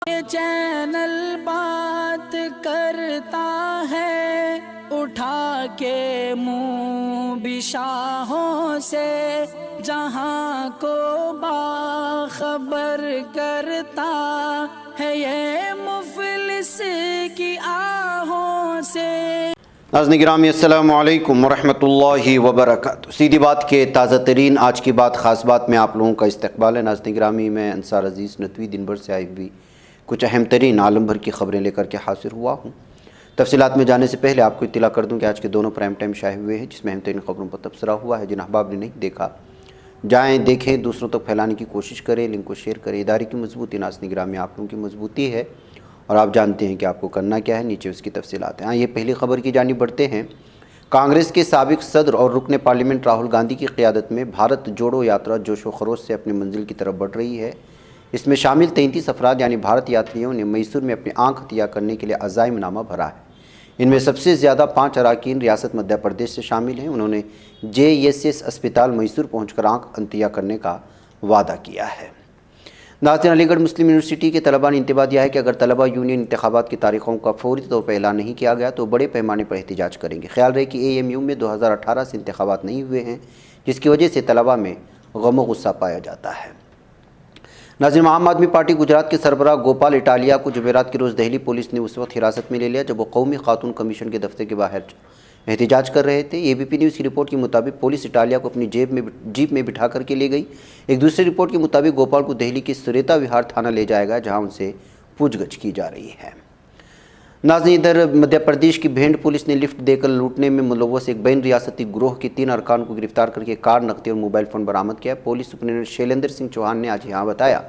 یہ چینل بات کرتا ہے اٹھا کے منہ بشاہوں سے، جہاں کو باخبر کرتا ہے یہ مفلس کی آہوں سے۔ ناظرین گرامی السلام علیکم ورحمۃ اللہ وبرکاتہ۔ سیدھی بات کے تازہ ترین آج کی بات خاص بات میں آپ لوگوں کا استقبال ہے۔ ناظرین گرامی، میں انصار عزیز نتوی دن بھر سے آئی ہوئی کچھ اہم ترین عالم بھر کی خبریں لے کر کے حاضر ہوا ہوں۔ تفصیلات میں جانے سے پہلے آپ کو اطلاع کر دوں کہ آج کے دونوں پرائم ٹائم شائع ہوئے ہیں، جس میں اہم ترین خبروں پر تبصرہ ہوا ہے۔ جن احباب نے نہیں دیکھا جائیں دیکھیں، دوسروں تک پھیلانے کی کوشش کریں، لنک کو شیئر کریں۔ ادارے کی مضبوطی ناظرین گرامی آپ لوگوں کی مضبوطی ہے، اور آپ جانتے ہیں کہ آپ کو کرنا کیا ہے، نیچے اس کی تفصیلات ہیں۔ یہ پہلی خبر کی جانب بڑھتے ہیں۔ کانگریس کے سابق صدر اور رکن پارلیمنٹ راہل گاندھی کی قیادت میں بھارت جوڑو یاترا جوش و خروش سے اپنی منزل کی طرف بڑھ رہی ہے۔ اس میں شامل 33 افراد یعنی بھارت یاتریوں نے میسور میں اپنی آنکھ عطیہ کرنے کے لیے عزائم نامہ بھرا ہے۔ ان میں سب سے زیادہ 5 اراکین ریاست مدھیہ پردیش سے شامل ہیں۔ انہوں نے JSS اسپتال میسور پہنچ کر آنکھ عطیہ کرنے کا وعدہ کیا ہے۔ ناظرین، علی گڑھ مسلم یونیورسٹی کے طلباء نے انتباہ دیا ہے کہ اگر طلباء یونین انتخابات کی تاریخوں کا فوری طور پر اعلان نہیں کیا گیا تو بڑے پیمانے پر احتجاج کریں گے۔ خیال رہے کہ AMU میں 2018 سے انتخابات نہیں ہوئے ہیں، جس کی وجہ سے طلباء میں غم و غصہ پایا جاتا ہے۔ ناظرین، عام آدمی پارٹی گجرات کے سربراہ گوپال اٹالیا کو جمعرات کے روز دہلی پولیس نے اس وقت حراست میں لے لیا جب وہ قومی خاتون کمیشن کے دفتر کے باہر احتجاج کر رہے تھے۔ ABP نیوز کی رپورٹ کے مطابق پولیس اٹالیا کو اپنی جیپ میں بٹھا کر کے لے گئی۔ ایک دوسری رپورٹ کے مطابق گوپال کو دہلی کے سریتا وہار تھانہ لے جایا گیا، جہاں ان سے پوچھ گچھ کی جا رہی ہے۔ ناظرین، ادھر مدھیہ پردیش کی بھینڈ پولیس نے لفٹ دے کر لوٹنے میں ملوث ایک بین ریاستی گروہ کے 3 ارکان کو گرفتار کر کے کار، نقدی اور موبائل فون برآمد کیا۔ پولیس سپرنٹینڈنٹ شیلیندر سنگھ چوہان نے آج یہاں بتایا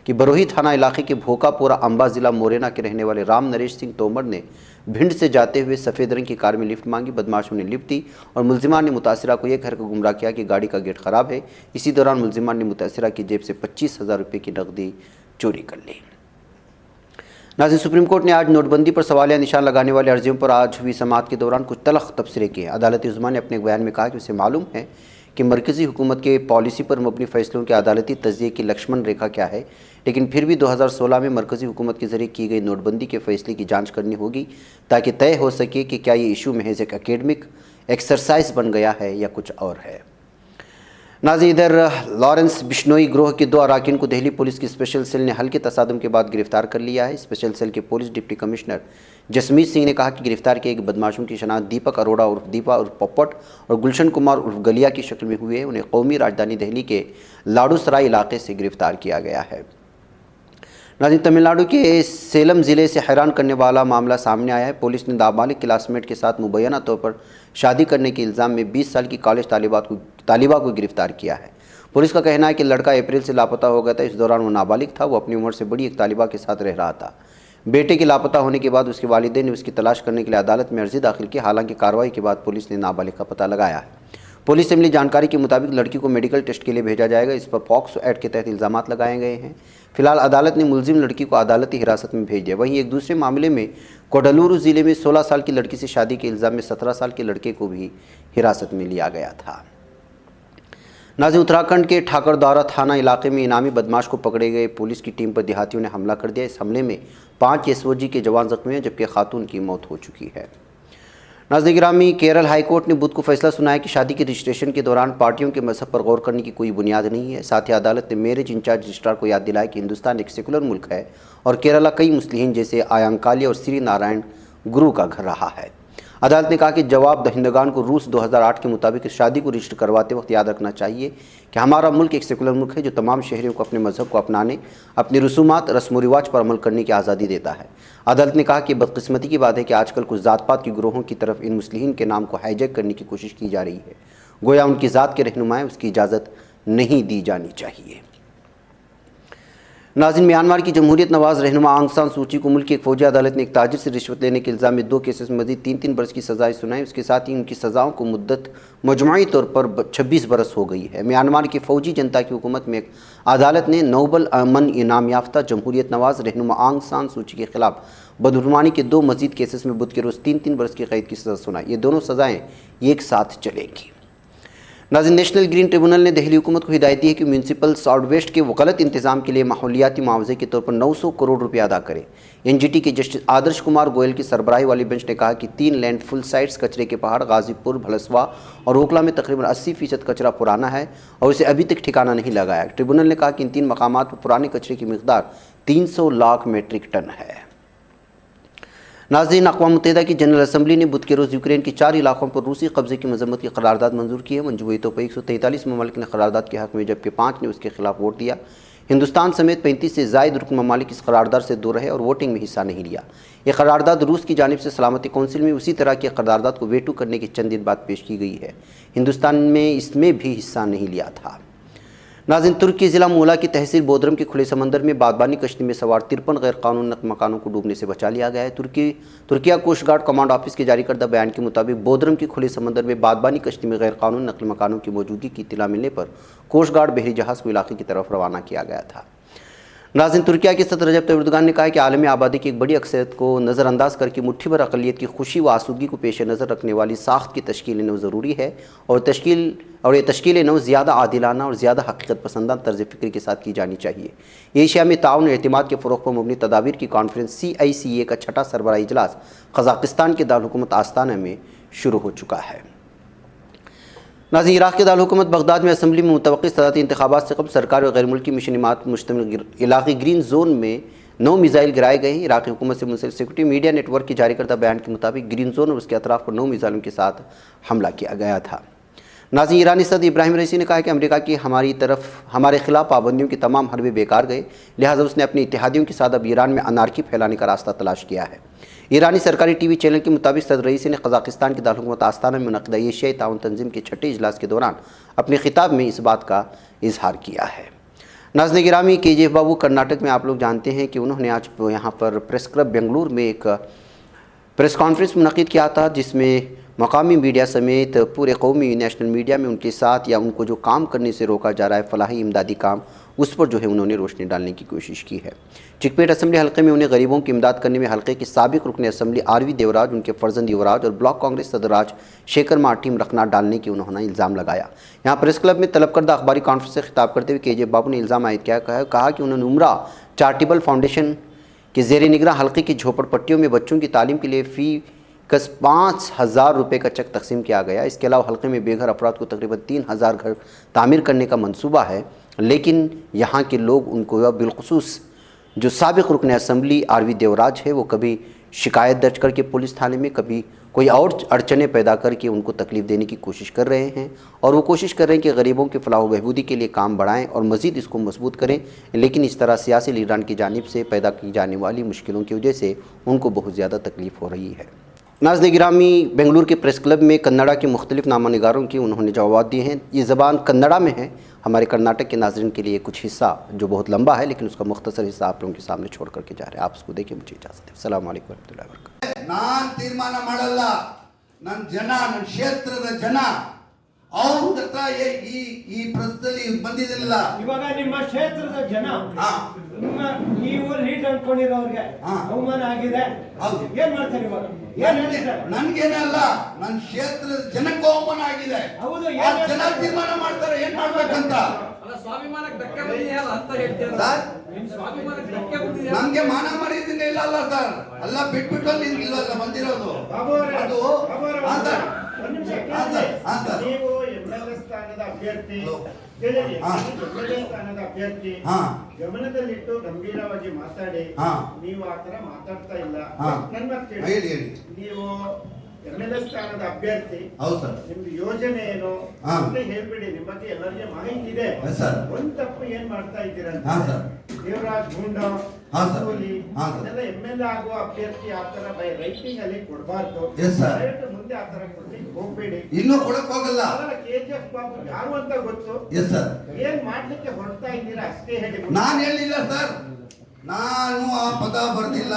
کہ بروہی تھانہ علاقے کے بھوکا پورا امبا ضلع مورینا کے رہنے والے رام نریش سنگھ تومر نے بھنڈ سے جاتے ہوئے سفید رنگ کی کار میں لفٹ مانگی۔ بدماشوں نے لفٹ دی اور ملزمان نے متاثرہ کو یہ کہہ کر گمراہ کیا کہ گاڑی کا گیٹ خراب ہے۔ اسی دوران ملزمان نے متاثرہ کی جیب سے 25,000 روپے کی نقدی چوری کر لی۔ ناظرین، سپریم کورٹ نے آج نوٹ بندی پر سوالیہ نشان لگانے والے عرضیوں پر آج ہوئی سماعت کے دوران کچھ تلخ تبصرے کیے۔ عدالت عظمیٰ نے اپنے ایک بیان میں کہا کہ اسے معلوم ہے کہ مرکزی حکومت کے پالیسی پر مبنی فیصلوں کے عدالتی تجزیے کی لکشمن ریکھا کیا ہے، لیکن پھر بھی 2016 میں مرکزی حکومت کے ذریعے کی گئی نوٹ بندی کے فیصلے کی جانچ کرنی ہوگی تاکہ طے ہو سکے کہ کیا یہ ایشو محض ایک اکیڈمک ایکسرسائز بن گیا ہے یا کچھ اور ہے۔ ناظرین، ادھر لارنس بشنوئی گروہ کے 2 اراکین کو دہلی پولیس کی اسپیشل سیل نے ہلکے تصادم کے بعد گرفتار کر لیا ہے۔ اسپیشل سیل کے پولیس ڈپٹی کمشنر جسمیت سنگھ نے کہا کہ گرفتار کیے گئے بدماشوں کی شناخت دیپک اروڑا عرف دیپا عرف پپٹ اور گلشن کمار عرف گلیا کی شکل میں ہوئی ہے۔ انہیں قومی راجدھانی دہلی کے لاڈو سرائی علاقے سے گرفتار کیا گیا ہے۔ ناظرین، تمل ناڈو کے سیلم ضلع سے حیران کرنے والا معاملہ سامنے آیا ہے۔ پولیس نے نابالغ کلاس میٹ کے ساتھ مبینہ طور پر شادی کرنے کے الزام میں 20 سال کی کالج طالبہ کو گرفتار کیا ہے۔ پولیس کا کہنا ہے کہ لڑکا اپریل سے لاپتہ ہو گیا تھا۔ اس دوران وہ نابالغ تھا۔ وہ اپنی عمر سے بڑی ایک طالبہ کے ساتھ رہ رہا تھا۔ بیٹے کے لاپتہ ہونے کے بعد اس کے والدین نے اس کی تلاش کرنے کے لیے عدالت میں عرضی داخل کی۔ حالانکہ کارروائی کے بعد پولیس نے نابالغ کا پتہ لگایا ہے۔ پولیس سے ملی جانکاری کے مطابق لڑکی کو میڈیکل ٹیسٹ کے لیے بھیجا جائے گا۔ اس پر پاکسو ایکٹ کے تحت الزامات لگائے گئے ہیں۔ فی الحال عدالت نے ملزم لڑکی کو عدالتی حراست میں بھیج دیا۔ وہیں ایک دوسرے معاملے میں کوڈالورو ضلع میں 16 سال کی لڑکی سے شادی کے الزام میں 17 سال کے لڑکے کو بھی حراست میں لیا گیا تھا۔ ناظرین، اتراکھنڈ کے ٹھاکر دورہ تھانہ علاقے میں انعامی بدماش کو پکڑے گئے پولیس کی ٹیم پر دیہاتیوں نے حملہ کر دیا۔ اس حملے میں 5 SOG کے جوان زخمی ہیں جبکہ خاتون کی موت ہو چکی ہے۔ ناظرین گرامی، کیرل ہائی کورٹ نے بدھ کو فیصلہ سنایا کہ شادی کے رجسٹریشن کے دوران پارٹیوں کے مذہب پر غور کرنے کی کوئی بنیاد نہیں ہے۔ ساتھ ہی عدالت نے میرج انچارج رجسٹرار کو یاد دلایا کہ ہندوستان ایک سیکولر ملک ہے اور کیرلا کئی مسلمین جیسے آیانکالیہ اور سری نارائن گرو کا گھر رہا ہے۔ عدالت نے کہا کہ جواب دہندگان کو رولز 2008 کے مطابق شادی کو رجسٹر کرواتے وقت یاد رکھنا چاہیے کہ ہمارا ملک ایک سیکولر ملک ہے جو تمام شہریوں کو اپنے مذہب کو اپنانے، اپنی رسومات، رسم و رواج پر عمل کرنے کی آزادی دیتا ہے۔ عدالت نے کہا کہ بدقسمتی کی بات ہے کہ آج کل کچھ ذات پات کی گروہوں کی طرف ان مسلمین کے نام کو ہائی جیک کرنے کی کوشش کی جا رہی ہے۔ گویا ان کی ذات کے رہنمائیں اس کی اجازت نہیں دی جانی چاہیے۔ ناظرین، میانمار کی جمہوریت نواز رہنما آنگ سان سوچی کو ملک کی ایک فوجی عدالت نے ایک تاجر سے رشوت لینے کے الزام میں 2 کیسز میں مزید 3 برس کی سزائیں سنائیں۔ اس کے ساتھ ہی ان کی سزاؤں کو مدت مجموعی طور پر 26 برس ہو گئی ہے۔ میانمار کی فوجی جنتا کی حکومت میں ایک عدالت نے نوبل امن انعام یافتہ جمہوریت نواز رہنما آنگ سان سوچی کے خلاف بدعنوانی کے 2 مزید کیسز میں بدھ کے روز 3 برس کی قید کی سزا سنائی۔ یہ دونوں سزائیں ایک ساتھ چلیں گی۔ नाज़रीन, national green tribunal ने दिल्ली हुकूमत को हिदायत दी है कि म्यूनसिपल सॉलिड वेस्ट के गलत इंतजाम के लिए माहौलियाती मुआवजे के तौर पर 900 करोड़ रुपये अदा करे। एनजीटी के जस्टिस आदर्श कुमार गोयल की सरबराही वाली बेंच ने कहा कि 3 लैंडफुल साइट्स कचरे के पहाड़ गाजीपुर, भलसवा और ओखला में तकरीबन 80% कचरा पुराना है और इसे अभी तक ठिकाना नहीं लगाया। ट्रिब्यूनल ने कहा कि इन 3 मकामात पर पुराने कचरे की मिकदार 300 लाख मीट्रिक टन है। नाज़रीन, अक़वाम मुत्तहिदा की जनरल असम्बली ने बुध के रोज़ यूक्रेन के 4 इलाकों पर रूसी कब्ज़े की मजम्मत की करारदाद मंजूर की है। मंजूर हुई तो 143 ममालिक ने करारदाद के हक़ में जबकि 5 ने उसके खिलाफ वोट दिया। हिंदुस्तान समेत 35 से ज़ायद रुकन ममालिक इस करारदाद से दूर रहे और वोटिंग में हिस्सा नहीं लिया। यह करारदाद रूस की जानिब से सलामती कौंसिल में उसी तरह की करारदाद को वेटो करने के चंद दिन बाद पेश की गई है। हिंदुस्तान में इसमें भी हिस्सा नहीं लिया था। नाज़रीन, तुर्क के ज़िला मोला की तहसील बोदरम के खुले समंदर में बागबानी कश्ती में सवार 53 गैर कानूनी नक़ल मकानों को डूबने से बचा लिया गया है। Turkiye coast guard command office के जारी करदा बयान के मुताबिक बोदरम के खुले समंदर में बागबानी कश्ती में गैर कानूनी नक़ल मकानों की मौजूदगी की इत्तला मिलने पर कोस्ट गार्ड बहरी जहाज़ को इलाके की तरफ रवाना किया गया था। नाज़रीन, तुर्किया के सदर रजब तय्यिप एर्दोगान ने कहा कि आलमी आबादी की एक बड़ी अक्सरियत को नज़रअंदाज करके मुट्ठी भर अक़लियत की खुशी व आसूदगी को पेश नज़र रखने वाली साख्त की तश्कील नौ ज़रूरी है और ये तश्कील नौ ज़्यादा आदिलाना और ज़्यादा हकीकत पसंदा तर्ज़ फ़िक्र के साथ की जानी चाहिए। एशिया में ताउन और एतमाद के फ़रोग़ पर मबनी तदाबीर की कॉन्फ्रेंस CICA का 6ठा सरबराही इजलास कज़ाकिस्तान के दारुल-हुकूमत आस्ताना में शुरू हो चुका है। नाज़रीन, इराक़ के दारुल-हुकूमत बगदाद में असम्बली में मुतवक्किल सदारती इंतख़ाबात से क़ब्ल सरकारी और गैर मुल्की मिशनिमात मुश्तमिल इलाक़ी ग्रीन जोन में 9 मिज़ाइल गिराए गए हैं। इराक़ी हुकूमत से मुंसलिक सिक्योरिटी मीडिया नेटवर्क की जारी करदा बयान के मुताबिक ग्रीन जोन और उसके अतराफ़ पर 9 मिज़ाइलों के साथ हमला किया गया था। नाज़रीन, ईरानी सदर इब्राहिम रईसी ने कहा कि अमेरिका की हमारे खिलाफ पाबंदियों के तमाम हरबे बेकार गए, लिहाजा उसने अपने इत्तेहादियों के साथ अब ईरान में अनारकी फैलाने का रास्ता तलाश किया है। ईरानी सरकारी TV चैनल के मुताबिक सदर रईसी ने कज़ाकिस्तान के दारुल-हुकूमत आस्ताना में मुनक़िदा एशियाई ताउन तंजीम के 6ठे इजलास के दौरान अपने खिताब में इस बात का इजहार किया है। नाज़रीन गिरामी, KGF बाबू कर्नाटक में आप लोग जानते हैं कि उन्होंने आज यहाँ पर प्रेस क्लब बेंगलुरु में एक प्रेस कॉन्फ्रेंस मुनक़िद किया था, जिसमें मकामी मीडिया समेत पूरे कौमी नेशनल मीडिया में उनके साथ या उनको जो काम करने से रोका जा रहा है फलाही इमदादी काम, उस पर जो है उन्होंने रोशनी डालने की कोशिश की है। चिकपेट असम्बली हल्के में उन्हें गरीबों की इमदाद करने में हल्के के साबिक रुकन असम्बली RV देवराज, उनके फर्जंद युवराज और ब्लॉक कांग्रेस सदराज शेखर मार्टीम रखना डालने की उन्होंने इल्ज़ाम लगाया। यहाँ प्रेस क्लब में तलब करदा अखबारी कॉन्फ्रेंस से खिताब करते हुए KGF बाबू ने इल्ज़ाम आयद किया, कहा कि उन्होंने उम्रा चैरिटेबल फाउंडेशन के ज़ेर निगरां हल्के की झोपड़पट्टियों में बच्चों की तालीम के लिए फ़ी कस 5000 रुपये का चेक तकसीम किया गया। इसके अलावा हल्के में बेघर अफराद को तकरीबन 3000 घर तामीर करने का मंसूबा है, लेकिन यहाँ के लोग उनको बिलखुसूस जो साबिक रुकन असम्बली RV देवराज है वो कभी शिकायत दर्ज करके पुलिस थाने में, कभी कोई और अड़चने पैदा करके उनको तकलीफ़ देने की कोशिश कर रहे हैं और वो कोशिश कर रहे हैं कि गरीबों के फलाह व बहबूदी के लिए काम बढ़ाएं और मज़ीद इसको मजबूत करें, लेकिन इस तरह सियासी लीडरान की जानिब से पैदा की जाने वाली मुश्किलों की वजह से उनको बहुत ज़्यादा तकलीफ़ हो रही है। नाज़रीन गिरामी, बेंगलुरु के प्रेस क्लब में कन्नड़ा के मुख्तलिफ नामानिगारों की उन्होंने जवाब दिए हैं। ये ज़बान कन्नड़ा में है। हमारे कर्नाटक के नाज़रीन के लिए कुछ हिस्सा जो बहुत लंबा है, लेकिन उसका मुख्तसर हिस्सा आप लोगों के सामने छोड़ करके जा रहे हैं। आप उसको देखिए, मुझे इजाज़त दें। अस्सलामु अलैकुम वरहमतुल्लाहि वबरकातुहू। ನಾನು ತೀರ್ಮಾನ ಮಾಡಲ್ಲ, ನನ್ನ ಜನ, ನನ್ನ ಕ್ಷೇತ್ರದ ಜನ ಅವ್ರ ಹತ್ರ ಈ ಪ್ರಶ್ನೆಯಲ್ಲಿ ಬಂದಿದ್ದಿಲ್ಲ. ಇವಾಗ ನಿಮ್ಮ ಕ್ಷೇತ್ರದ ಜನ ನೀವು ಲೀಡ್ ಅನ್ಕೊಂಡಿರೋರಿಗೆ ಅವಮಾನ ಆಗಿದೆ, ಏನ್ ಮಾಡ್ತಾರೆ ಇವಾಗ? ನನ್ಗೇನಲ್ಲ, ನನ್ನ ಕ್ಷೇತ್ರದ ಜನಕ್ಕೂ ಅವಮಾನ ಆಗಿದೆ. ಹೌದು, ಜನ ತೀರ್ಮಾನ ಮಾಡ್ತಾರೆ ಏನ್ ಮಾಡ್ಬೇಕಂತ. ನಮ್ಗೆ ಮಾನ ಮರ್ಯಾದೆ ಇಲ್ಲ ಅಲ್ಲ ಸರ್, ಎಲ್ಲ ಬಿಟ್ಬಿಟ್ಟು ಇಲ್ವಲ್ಲ ಬಂದಿರೋದು ಅದು. ನೀವು MLA ಸ್ಥಾನದ ಅಭ್ಯರ್ಥಿ ಸ್ಥಾನದ ಅಭ್ಯರ್ಥಿ ಗಮನದಲ್ಲಿಟ್ಟು ಗಂಭೀರವಾಗಿ ಮಾತಾಡಿ. ನೀವು ಆತರ ಮಾತಾಡ್ತಾ ಇಲ್ಲ. ನನ್ನ ಮಾತು ನೀವು MLA ಸ್ಥಾನದ ಅಭ್ಯರ್ಥಿ, ನಿಮ್ದು ಯೋಜನೆ ಏನು ಅಂತ ಹೇಳ್ಬಿಡಿ. ನಿಮ್ಮ ಬಗ್ಗೆ ಎಲ್ಲರಿಗೆ ಮಾಹಿತಿ ಇದೆ. ಒಂದ್ ತಪ್ಪು ಏನ್ ಮಾಡ್ತಾ ಇದ್ದೀರಾ ಅಂತ ದೇವರಾಜ್ ಗೂಂಡಾ ಅದೆಲ್ಲ MLA ಆಗುವ ಅಭ್ಯರ್ಥಿ ಆತರ ಬೈ ರೈಟಿಂಗ್ ಅಲ್ಲಿ ಕೊಡಬಾರ್ದು. ಮುಂದೆ ಆತರ ಕೊಡ್ಲಿಕ್ಕೆ ಹೋಗ್ಬೇಡಿ. ಇನ್ನೂ ಕೊಡಕ್ ಹೋಗಲ್ಲ. KGF ಬಾಬು ಯಾರು ಅಂತ ಗೊತ್ತು. ಏನ್ ಮಾಡ್ಲಿಕ್ಕೆ ಹೊರಡ್ತಾ ಇದ್ದೀರಾ ಅಷ್ಟೇ ಹೇಳಿ. ನಾನು ಹೇಳಿಲ್ಲ ಸರ್, ನಾನು ಆ ಪದ ಬರ್ದಿಲ್ಲ.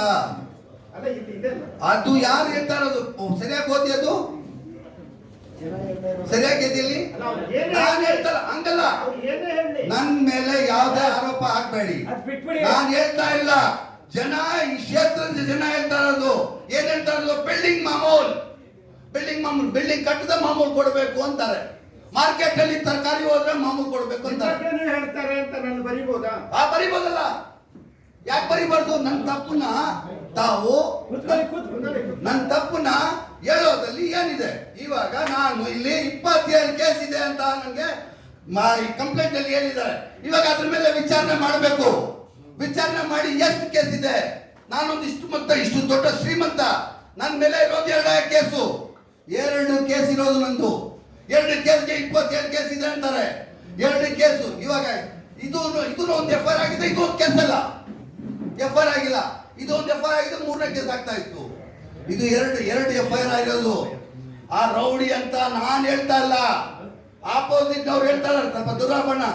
ಅದು ಯಾರು ಹೇಳ್ತಾ ಇರೋದು ಸರಿಯಾಗಿ ಓದಿ, ಅದು ಸರಿಯಾಗಿ ಎದ್ದಿಲ್ಲಿ ನಾನು ಹೇಳ್ತಲ್ಲ ಹಂಗಲ್ಲ. ನನ್ ಮೇಲೆ ಯಾವುದೇ ಆರೋಪ ಹಾಕ್ಬೇಡಿ. ನಾನು ಹೇಳ್ತಾ ಇಲ್ಲ, ಜನ ಈ ಕ್ಷೇತ್ರದ ಜನ ಹೇಳ್ತಾ ಇರೋದು. ಏನ್ ಹೇಳ್ತಾ ಇರೋದು? ಬಿಲ್ಡಿಂಗ್ ಮಾಮೂಲ್ ಬಿಲ್ಡಿಂಗ್ ಕಟ್ಟದ ಮಾಮೂಲ್ ಕೊಡಬೇಕು ಅಂತಾರೆ. ಮಾರ್ಕೆಟ್ ಅಲ್ಲಿ ತರಕಾರಿ ಹೋದ್ರೆ ಮಾಮೂಲು ಕೊಡ್ಬೇಕು ಅಂತ ಹೇಳ್ತಾರೆ ಅಂತ ನಾನು ಬರಿಬೋದಾ? ಬರಿಬೋದಲ್ಲ, ಯಾಕೆ ಬರಿಬಾರ್ದು? ನನ್ನ ತಪ್ಪನ್ನ ತಾವು ನನ್ನ ತಪ್ಪನ್ನ ಹೇಳೋದಲ್ಲಿ ಏನಿದೆ? ಇವಾಗ ನಾನು ಇಲ್ಲಿ 27 ಕೇಸ್ ಇದೆ ಅಂತ ನನಗೆ ಕಂಪ್ಲೇಂಟ್ ಅಲ್ಲಿ ಹೇಳಿದ್ದಾರೆ. ಇವಾಗ ಅದ್ರ ಮೇಲೆ ವಿಚಾರಣೆ ಮಾಡಬೇಕು. ವಿಚಾರಣೆ ಮಾಡಿ ಎಷ್ಟು ಕೇಸ್ ಇದೆ? ನಾನೊಂದು ಇಷ್ಟು ದೊಡ್ಡ ಶ್ರೀಮಂತ, ನನ್ನ ಮೇಲೆ ಇರೋದು 2 ಕೇಸು, 2 ಕೇಸ್ ಇರೋದು ನಂದು. 2 ಕೇಸ್ಗೆ 27 ಕೇಸ್ ಇದೆ ಅಂತಾರೆ. 2 ಕೇಸು. ಇವಾಗ ಇದು ಒಂದು FIR ಆಗಿದೆ, ಇದು ಒಂದು ಕೇಸ್ ಅಲ್ಲ. FIR ಆಗಿಲ್ಲ, ಇದು ಒಂದು FIR ಆಗಿದೆ, 3ನೇ ಕೇಸ್ ಆಗ್ತಾ ಇತ್ತು. ಇದು ಎರಡು FIR ಆಗಿರೋದು. ಆ ರೌಡಿ ಅಂತ ನಾನು ಹೇಳ್ತಾ ಇಲ್ಲ, ಆಪೋಸಿಟ್ ಅವ್ರು ಹೇಳ್ತಾರೆ. ಸ್ವಲ್ಪ ದುರಾಬಣ್ಣ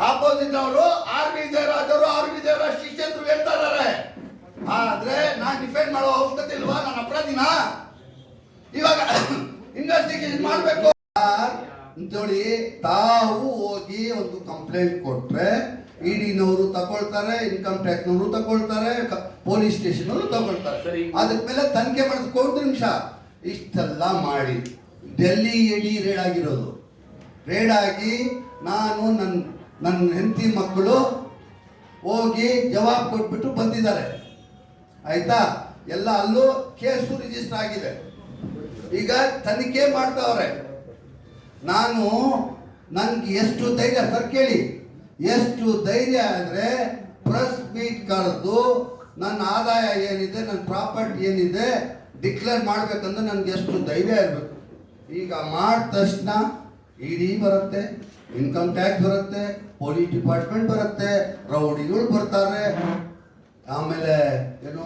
ಆಪೋಸಿಟ್ ಅವರು ಆರ್ ವಿ ಜಯರಾಜ್ ಶಿಷ್ಯಂದ್ರು ಹೇಳ್ತಾ ಇದ್ದಾರೆ. ಆದ್ರೆ ನಾನು ಡಿಫೆಂಡ್ ಮಾಡೋ ಅವಶ್ಯಕತೆ ಇಲ್ವಾ? ನಾನು ಅಪರಾಧಿನ? ಇವಾಗ ಇನ್ವೆಸ್ಟಿಗೇಷನ್ ಮಾಡಬೇಕು ನೋಡಿ. ತಾವು ಹೋಗಿ ಒಂದು ಕಂಪ್ಲೇಂಟ್ ಕೊಟ್ರೆ ಇಡಿನವರು ತಗೊಳ್ತಾರೆ, ಇನ್ಕಮ್ ಟ್ಯಾಕ್ಸ್ ನವರು ತಗೊಳ್ತಾರೆ, ಪೊಲೀಸ್ ಸ್ಟೇಷನ್ ಅವರು ತಗೊಳ್ತಾರೆ. ಅದಕ್ಕೆ ಮೇಲೆ ತನಿಖೆ ಮಾಡಿಸ್ಕೊಂಡು ನಿಮಿಷ ಇಷ್ಟೆಲ್ಲ ಮಾಡಿ ಡೆಲ್ಲಿ ಇಡಿ ರೇಡ್ ಆಗಿರೋದು. ರೇಡ್ ಆಗಿ ನಾನು ನನ್ನ ಹೆಂಡತಿ ಮಕ್ಕಳು ಹೋಗಿ ಜವಾಬ್ ಕೊಟ್ಬಿಟ್ಟು ಬಂದಿದ್ದಾರೆ. ಆಯ್ತಾ? ಎಲ್ಲ ಅಲ್ಲೂ ಕೇಸು ರಿಜಿಸ್ಟರ್ ಆಗಿದೆ. ಈಗ ತನಿಖೆ ಮಾಡ್ತಾವ್ರೆ. ನನ್ಗೆ ಎಷ್ಟು ಧೈರ್ಯ ಸರ್ ಕೇಳಿ, ಎಷ್ಟು ಧೈರ್ಯ ಅಂದ್ರೆ ಪ್ರೆಸ್ ಮೀಟ್ ಕರೆದು ನನ್ನ ಆದಾಯ ಏನಿದೆ, ನನ್ನ ಪ್ರಾಪರ್ಟಿ ಏನಿದೆ ಡಿಕ್ಲೇರ್ ಮಾಡ್ಬೇಕಂದ್ರೆ ನನ್ಗೆ ಎಷ್ಟು ಧೈರ್ಯ ಇರಬೇಕು. ಈಗ ಮಾಡಿದ ತಕ್ಷಣ ಇಡಿ ಬರುತ್ತೆ, ಇನ್ಕಮ್ ಟ್ಯಾಕ್ಸ್ ಬರುತ್ತೆ, ಪೊಲೀಸ್ ಡಿಪಾರ್ಟ್ಮೆಂಟ್ ಬರುತ್ತೆ, ರೌಡಿಗಳು ಬರ್ತಾರೆ, ಆಮೇಲೆ ಏನು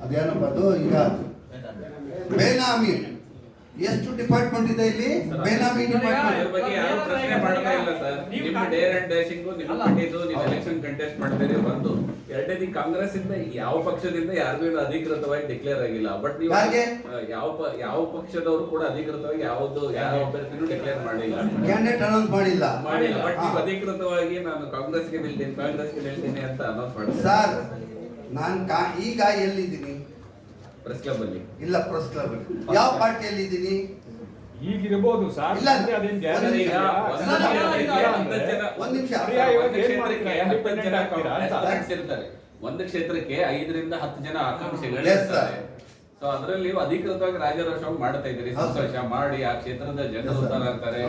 ಅದೇನಪ್ಪ ಅದು ಈಗ ಬೇನಾಮಿ. ಎಷ್ಟು ಡಿಪಾರ್ಟ್ಮೆಂಟ್ ಇದೆ ಇಲ್ಲಿ? ಬೇನಾಮಿ ಡಿಪಾರ್ಟ್ಮೆಂಟ್ ಎಲೆಕ್ಷನ್ ಕಂಟೆಸ್ಟ್ ಮಾಡ್ತೀರಿ. ಒಂದು ಎರಡನೇದಿ ಕಾಂಗ್ರೆಸ್ ಇಂದ ಯಾವ ಪಕ್ಷದಿಂದ ಯಾರಿಗೂ ಅಧಿಕೃತವಾಗಿ ಡಿಕ್ಲೇರ್ ಆಗಿಲ್ಲ. ಬಟ್ ನೀವು ಯಾವ ಪಕ್ಷದವರು ಕೂಡ ಅಧಿಕೃತವಾಗಿ ಯಾವ ಅಭ್ಯರ್ಥಿನೂ ಡಿಕ್ಲೇರ್ ಮಾಡಿಲ್ಲ, ಕ್ಯಾಂಡಿಡೇಟ್ ಅನೌನ್ಸ್ ಮಾಡಿಲ್ಲ. ಬಟ್ ನೀವು ಅಧಿಕೃತವಾಗಿ ನಾನು ಕಾಂಗ್ರೆಸ್ಗೆ ನಿಲ್ತೀನಿ ಅಂತ ಅನೌನ್ಸ್ ಮಾಡಿ. ಸರ್ ನಾನು ಈಗ ಎಲ್ಲಿದ್ದೀನಿ? ಪ್ರೆಸ್ ಕ್ಲಬ್ ಅಲ್ಲಿ ಇಲ್ಲ, ಪ್ರೆಸ್ ಕ್ಲಬ್ ಅಲ್ಲಿ. ಯಾವ ಪಾರ್ಟಿಯಲ್ಲಿ ಇದ್ದೀನಿ? ಈಗಿರಬಹುದು ಸರ್. ಇಲ್ಲ, ಒಂದು ನಿಮಿಷ. ಒಂದು ಕ್ಷೇತ್ರಕ್ಕೆ 5 ರಿಂದ 10 ಜನ ಆಕಾಂಕ್ಷಿಗಳಿರ್ತಾರೆ. ಸೊ ಅದರಲ್ಲಿ ನೀವು ಅಧಿಕೃತವಾಗಿ ರಾಜಾರೋಷ ಮಾಡ್ತಾ ಇದ್ದೀರಿ. ಸಂತೋಷ ಮಾಡಿ ಆ ಕ್ಷೇತ್ರದ ಜನರು ಅಂತಾರೆ.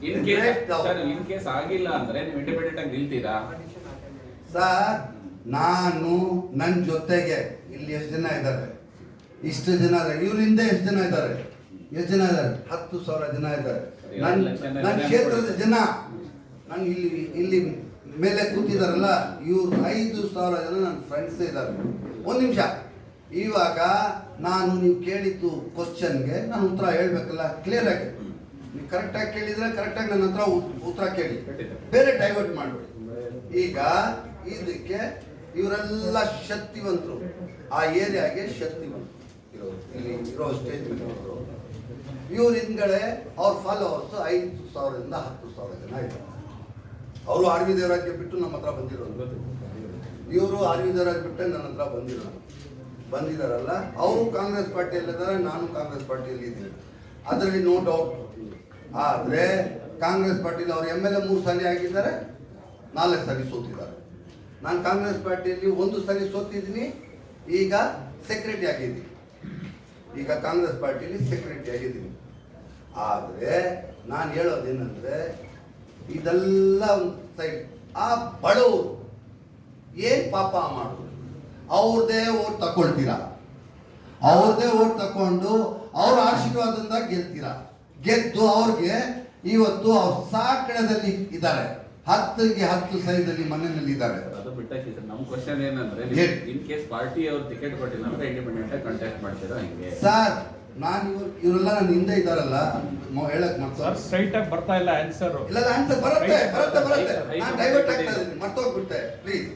ಇನ್ ಕೇಸ್ ಆಗಿಲ್ಲ ಅಂದ್ರೆ ನೀವು ಇಂಡಿಪೆಂಡೆಂಟ್ ಆಗಿ ನಿಲ್ತೀರಾ? ಸರ್ ನಾನು ನನ್ನ ಜೊತೆಗೆ ಇಲ್ಲಿ ಎಷ್ಟು ಜನ ಇದ್ದಾರೆ? ಇಷ್ಟು ಜನ ಇದ್ದಾರೆ. ಇವರಿಂದ ಎಷ್ಟು ಜನ ಇದ್ದಾರೆ? 10,000 ಜನ ಇದ್ದಾರೆ. ನನ್ನ ಕ್ಷೇತ್ರದ ಜನ ನಾನು ಇಲ್ಲಿ ಮೇಲೆ ಕೂತಿದಾರಲ್ಲ, ಇವ್ರು 5,000 ಜನ ನನ್ನ ಫ್ರೆಂಡ್ಸ್ ಇದ್ದಾರೆ. ಒಂದು ನಿಮಿಷ. ಇವಾಗ ನೀವು ಕೇಳಿದ್ದು ಕ್ವಶನ್ಗೆ ನಾನು ಉತ್ತರ ಹೇಳ್ಬೇಕಲ್ಲ ಕ್ಲಿಯರ್ ಆಗಿ. ನೀವು ಕರೆಕ್ಟಾಗಿ ಕೇಳಿದ್ರೆ ಕರೆಕ್ಟಾಗಿ ನನ್ನ ಹತ್ರ ಉತ್ತರ ಕೇಳಿ, ಬೇರೆ ಡೈವರ್ಟ್ ಮಾಡಬೇಡಿ. ಈಗ ಇದಕ್ಕೆ ಇವರೆಲ್ಲ ಶಕ್ತಿವಂತರು, ಆ ಏರಿಯಾಗೆ ಶಕ್ತಿವಂತರು ಇಲ್ಲಿ ಇರೋ ಸ್ಟೇಜ್ ಇವ್ರ ಹಿಂದ್ಗಡೆ ಅವ್ರ ಫಾಲೋವರ್ಸ್ 5,000 10,000 ಜನ ಇದ್ದಾರೆ. ಅವರು ಆರ್ ವಿ ದೇವರಾಜ್ಗೆ ಬಿಟ್ಟು ನಮ್ಮ ಹತ್ರ ಬಂದಿರೋದು. ಇವರು ಆರ್ ವಿ ದೇವರಾಜ್ ಬಿಟ್ಟೆ ನನ್ನ ಹತ್ರ ಬಂದಿದ್ದಾರಲ್ಲ. ಅವರು ಕಾಂಗ್ರೆಸ್ ಪಾರ್ಟಿಯಲ್ಲಿದ್ದಾರೆ, ನಾನು ಕಾಂಗ್ರೆಸ್ ಪಾರ್ಟಿಯಲ್ಲಿ ಇದ್ದೀನಿ, ಅದರಲ್ಲಿ ನೋ ಡೌಟ್. ಆದರೆ ಕಾಂಗ್ರೆಸ್ ಪಾರ್ಟಿಯಲ್ಲಿ ಅವರು MLA 3 ಸಲ ಆಗಿದ್ದಾರೆ, 4 ಸಲ ಸೋತಿದ್ದಾರೆ. ನಾನು ಕಾಂಗ್ರೆಸ್ ಪಾರ್ಟಿಯಲ್ಲಿ 1 ಸಲ ಸೋತಿದ್ದೀನಿ, ಈಗ ಸೆಕ್ರೆಟರಿ ಆಗಿದ್ದೀನಿ. ಈಗ ಕಾಂಗ್ರೆಸ್ ಪಾರ್ಟಿಯಲ್ಲಿ ಸೆಕ್ರೆಟರಿ ಆಗಿದ್ದೀನಿ. ಆದರೆ ನಾನು ಹೇಳೋದೇನೆಂದರೆ ಇದೆಲ್ಲ ಒಂದು ಸೈಡ್. ಆ ಬಡವರು ಏನು ಪಾಪ ಮಾಡೋದು? ಅವ್ರದ್ದೇ ಓಟ್ ತಗೊಳ್ತೀರಾ, ಅವ್ರದ್ದೇ ಓಟ್ ತಗೊಂಡು ಅವ್ರ ಆಶೀರ್ವಾದದಿಂದ ಗೆದ್ದು ಅವ್ರಿಗೆ ಇವತ್ತು ಅವ್ರ ಸಾಕಣದಲ್ಲಿ ಇದ್ದಾರೆ. 10ಗೆ 10 ಸೈಜಲ್ಲಿ ಮನೆಯಲ್ಲಿ ಇದ್ದಾರೆ. ಅದು ಬಿಟ್ಟಾಕಿ ಸರ್, ನಮ್ಮ ಕ್ವಶನ್ ಏನಂದ್ರೆ ಇನ್ ಕೇಸ್ ಪಾರ್ಟಿ ಅವ್ರು ಟಿಕೆಟ್ ಕೊಟ್ಟಿಲ್ಲ ಅಂದ್ರೆ ಇಂಡಿಪೆಂಡೆಂಟ್ ಆಗಿ ಕಾಂಟ್ಯಾಕ್ಟ್ ಮಾಡ್ತೀರಾ ಹಿಂಗೆ? ಸರ್ ನಾನು ಇವರೆಲ್ಲ ನನ್ನ ಹಿಂದೆ ಇದ್ದಾರಲ್ಲ, ಹೇಳಕ್ ಮಾಡ್ತಾರೆ ಸ್ಟ್ರೈಟ್ ಆಗಿ ಬರ್ತಾ ಇಲ್ಲ ಆನ್ಸರ್. ಇಲ್ಲ, ಆನ್ಸರ್ ಬರುತ್ತೆ. ನಾನು ಡೈವರ್ಟ್ ಆಗ್ತಾ ಇದ್ದೀನಿ, ಮರ್ತೋಗ್ಬಿಟ್ಟೆ ಪ್ಲೀಸ್.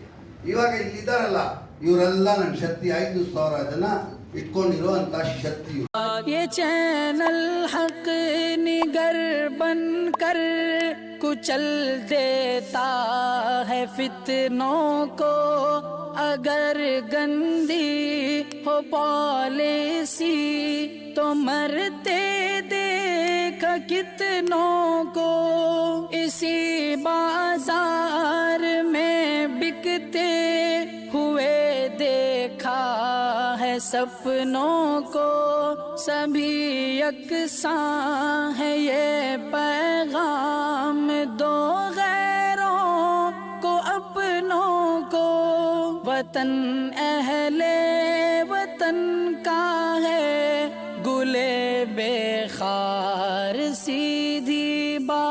ಇವಾಗ ಇಲ್ಲಿ ಇದ್ದಾರಲ್ಲ ಇವರೆಲ್ಲ ನನ್ನ ಶಕ್ತಿ. 5,000 ಜನ ಇಟ್ಕೊಂಡಿರೋ ಅಂತ ಶಕ್ತಿ. ये चैनल हक निगर बन कर कुचल देता है फितनों को. अगर गंदी हो पॉलिसी तो मरते देख کتنوں کو اسی بازار میں بکتے ہوئے دیکھا ہے سپنوں کو سبھی یکساں ہے یہ پیغام دو غیروں کو اپنوں کو وطن اہل وطن کا ہے گلے بے خار سیدھی بات